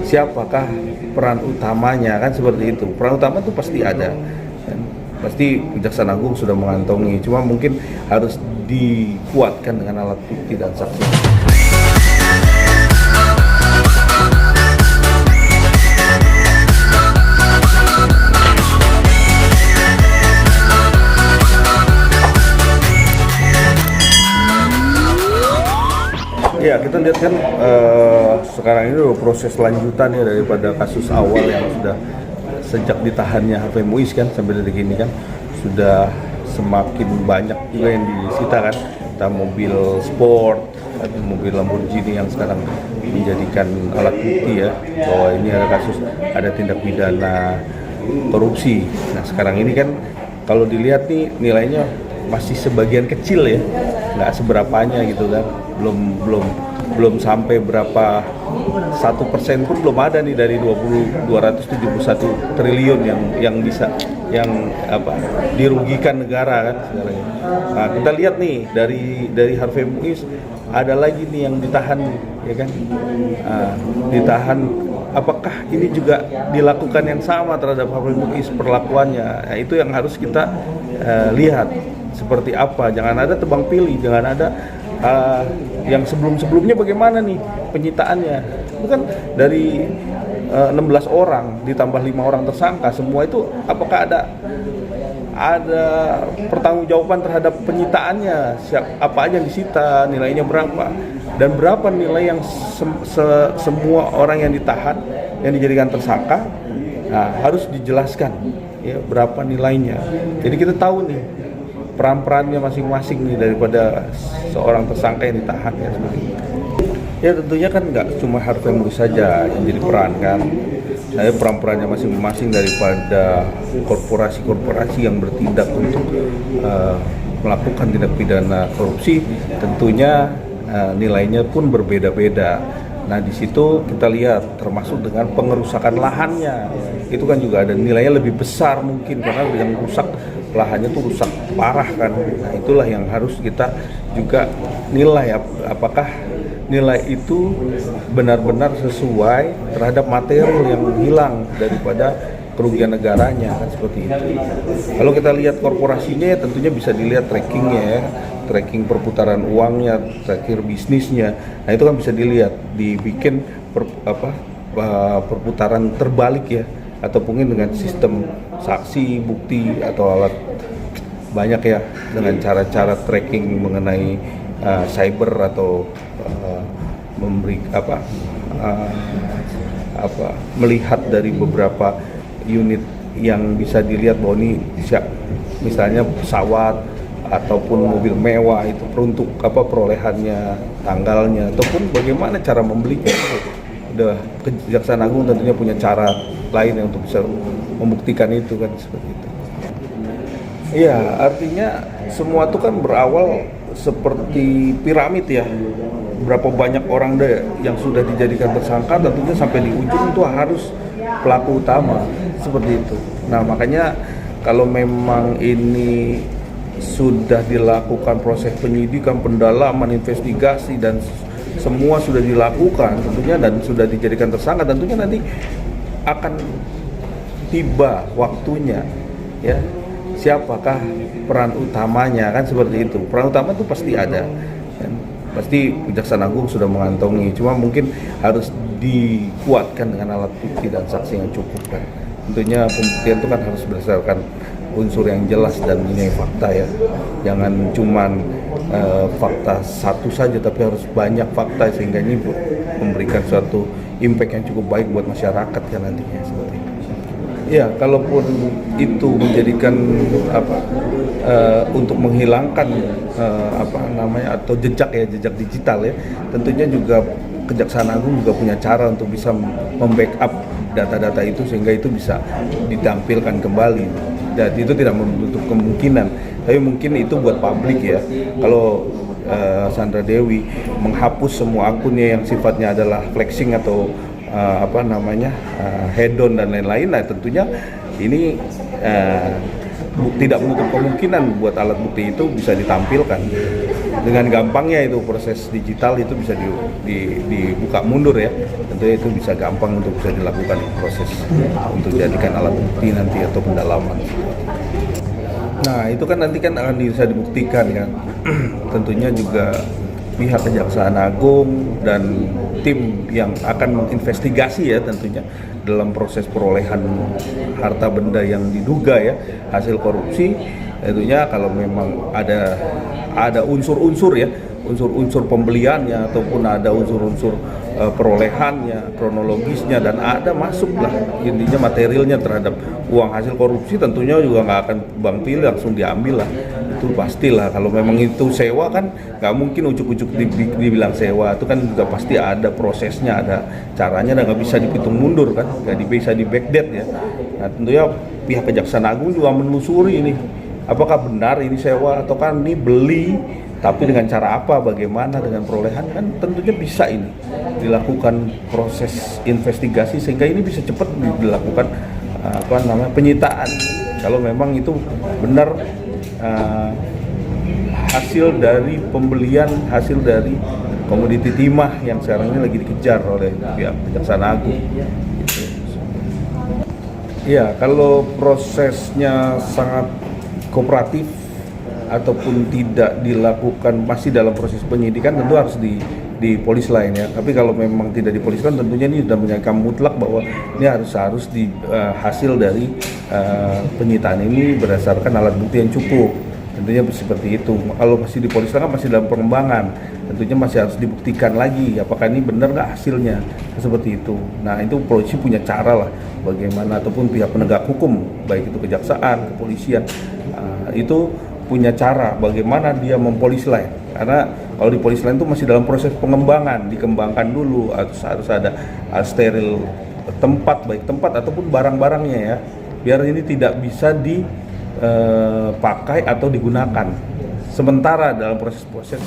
siapakah peran utamanya, kan seperti itu. Peran utama itu pasti ada, dan pasti Kejaksaan Agung sudah mengantongi, cuma mungkin harus dikuatkan dengan alat bukti dan saksi. Ya, kita lihat kan sekarang ini proses lanjutan ya daripada kasus awal yang sudah sejak ditahannya Harvey Muiz kan sampai detik ini kan sudah semakin banyak juga yang disita kan, entah mobil sport atau mobil Lamborghini yang sekarang dijadikan alat bukti ya bahwa ini ada kasus, ada tindak pidana korupsi. Nah sekarang ini kan kalau dilihat nih nilainya masih sebagian kecil ya, nggak seberapanya gitu kan, belum sampai berapa 1% pun belum ada nih dari 271 triliun yang bisa dirugikan negara kan sekarang. Nah, kita lihat nih dari Harvey Muiz ada lagi nih yang ditahan ya kan. Ditahan, apakah ini juga dilakukan yang sama terhadap Harvey Muiz perlakuannya? Nah, itu yang harus kita lihat seperti apa. Jangan ada tebang pilih, jangan ada yang sebelumnya bagaimana nih penyitaannya. Itu kan dari 16 orang ditambah 5 orang tersangka, semua itu apakah ada pertanggungjawaban terhadap penyitaannya, apa aja yang disita, nilainya berapa, dan berapa nilai yang semua orang yang ditahan, yang dijadikan tersangka. Nah, harus dijelaskan ya berapa nilainya. Jadi kita tahu nih peran-perannya masing-masing nih daripada seorang tersangka yang ditahan ya seperti itu. Ya tentunya kan nggak cuma Harvey Muiz saja yang jadi peran kan. Saya peran-perannya masing-masing daripada korporasi-korporasi yang bertindak untuk melakukan tindak pidana korupsi, tentunya nilainya pun berbeda-beda. Nah di situ kita lihat termasuk dengan pengerusakan lahannya, itu kan juga ada nilainya lebih besar mungkin karena yang rusak lahannya tuh rusak parah kan. Nah itulah yang harus kita juga nilai, apakah nilai itu benar-benar sesuai terhadap material yang hilang daripada kerugian negaranya kan seperti itu. Kalau kita lihat korporasinya ya tentunya bisa dilihat trackingnya ya, tracking perputaran uangnya, tracking bisnisnya. Nah itu kan bisa dilihat, dibikin perputaran terbalik ya, atau mungkin dengan sistem saksi, bukti atau alat banyak ya, dengan cara-cara tracking mengenai cyber atau memberi melihat dari beberapa unit yang bisa dilihat bahwa ini misalnya pesawat ataupun mobil mewah itu peruntuk perolehannya, tanggalnya, ataupun bagaimana cara membelinya. Udah Kejaksaan Agung tentunya punya cara lain untuk bisa membuktikan itu kan seperti itu. Iya, artinya semua itu kan berawal seperti piramid ya. Berapa banyak orang deh yang sudah dijadikan tersangka, tentunya sampai di ujung itu harus pelaku utama seperti itu. Nah makanya kalau memang ini sudah dilakukan proses penyidikan, pendalaman, investigasi dan semua sudah dilakukan tentunya dan sudah dijadikan tersangka, tentunya nanti akan tiba waktunya ya siapakah peran utamanya kan seperti itu. Peran utama itu pasti ada, dan pasti Kejaksaan Agung sudah mengantongi, cuma mungkin harus dikuatkan dengan alat bukti dan saksi yang cukup kan. Tentunya pembuktian itu kan harus berdasarkan unsur yang jelas dan nilai fakta ya, jangan cuman fakta satu saja, tapi harus banyak fakta sehingga ini memberikan suatu impact yang cukup baik buat masyarakat kan nantinya seperti itu. Ya, kalaupun itu menjadikan untuk menghilangkan atau jejak digital ya, tentunya juga Kejaksaan Agung juga punya cara untuk bisa membackup data-data itu sehingga itu bisa ditampilkan kembali. Dan itu tidak menutup kemungkinan, tapi mungkin itu buat publik ya. Kalau Sandra Dewi menghapus semua akunnya yang sifatnya adalah flexing atau hedon dan lain-lain, nah tentunya ini tidak menutup kemungkinan buat alat bukti itu bisa ditampilkan dengan gampangnya. Itu proses digital itu bisa dibuka mundur ya, tentunya itu bisa gampang untuk bisa dilakukan proses untuk jadikan alat bukti nanti atau pendalaman. Nah itu kan nanti kan akan bisa dibuktikan kan. Tentunya juga pihak Kejaksaan Agung dan tim yang akan menginvestigasi ya tentunya dalam proses perolehan harta benda yang diduga ya hasil korupsi. Tentunya kalau memang ada unsur-unsur ya, unsur-unsur pembeliannya ataupun ada unsur-unsur perolehannya, kronologisnya, dan ada masuklah intinya materialnya terhadap uang hasil korupsi, tentunya juga nggak akan Bang Pilih langsung diambil lah. Itu pastilah, kalau memang itu sewa kan nggak mungkin ujuk-ujuk dibilang sewa, itu kan juga pasti ada prosesnya, ada caranya, dan nggak bisa dihitung mundur kan, nggak bisa di backdate ya. Nah tentunya pihak Kejaksaan Agung juga menelusuri ini, apakah benar ini sewa atau kan ini beli, tapi dengan cara apa, bagaimana dengan perolehan, kan tentunya bisa ini dilakukan proses investigasi sehingga ini bisa cepat dilakukan penyitaan kalau memang itu benar hasil dari pembelian, hasil dari komoditi timah yang sekarang ini lagi dikejar oleh pihak Kejaksaan Agung. Ya, kalau prosesnya sangat kooperatif ataupun tidak dilakukan masih dalam proses penyidikan, tentu harus di polis lain ya. Tapi kalau memang tidak di polis lain, tentunya ini sudah menyangka mutlak bahwa ini harus di hasil dari penyitaan ini berdasarkan alat bukti yang cukup. Tentunya seperti itu. Kalau masih di polis lain kan masih dalam pengembangan, tentunya masih harus dibuktikan lagi apakah ini benar nggak hasilnya, seperti itu. Nah itu polisi punya cara lah bagaimana, ataupun pihak penegak hukum baik itu kejaksaan, kepolisian, itu punya cara bagaimana dia mempolis lain, karena kalau di polis lain itu masih dalam proses pengembangan, dikembangkan dulu, harus ada steril tempat, baik tempat ataupun barang-barangnya ya, biar ini tidak bisa dipakai atau digunakan sementara dalam proses-proses.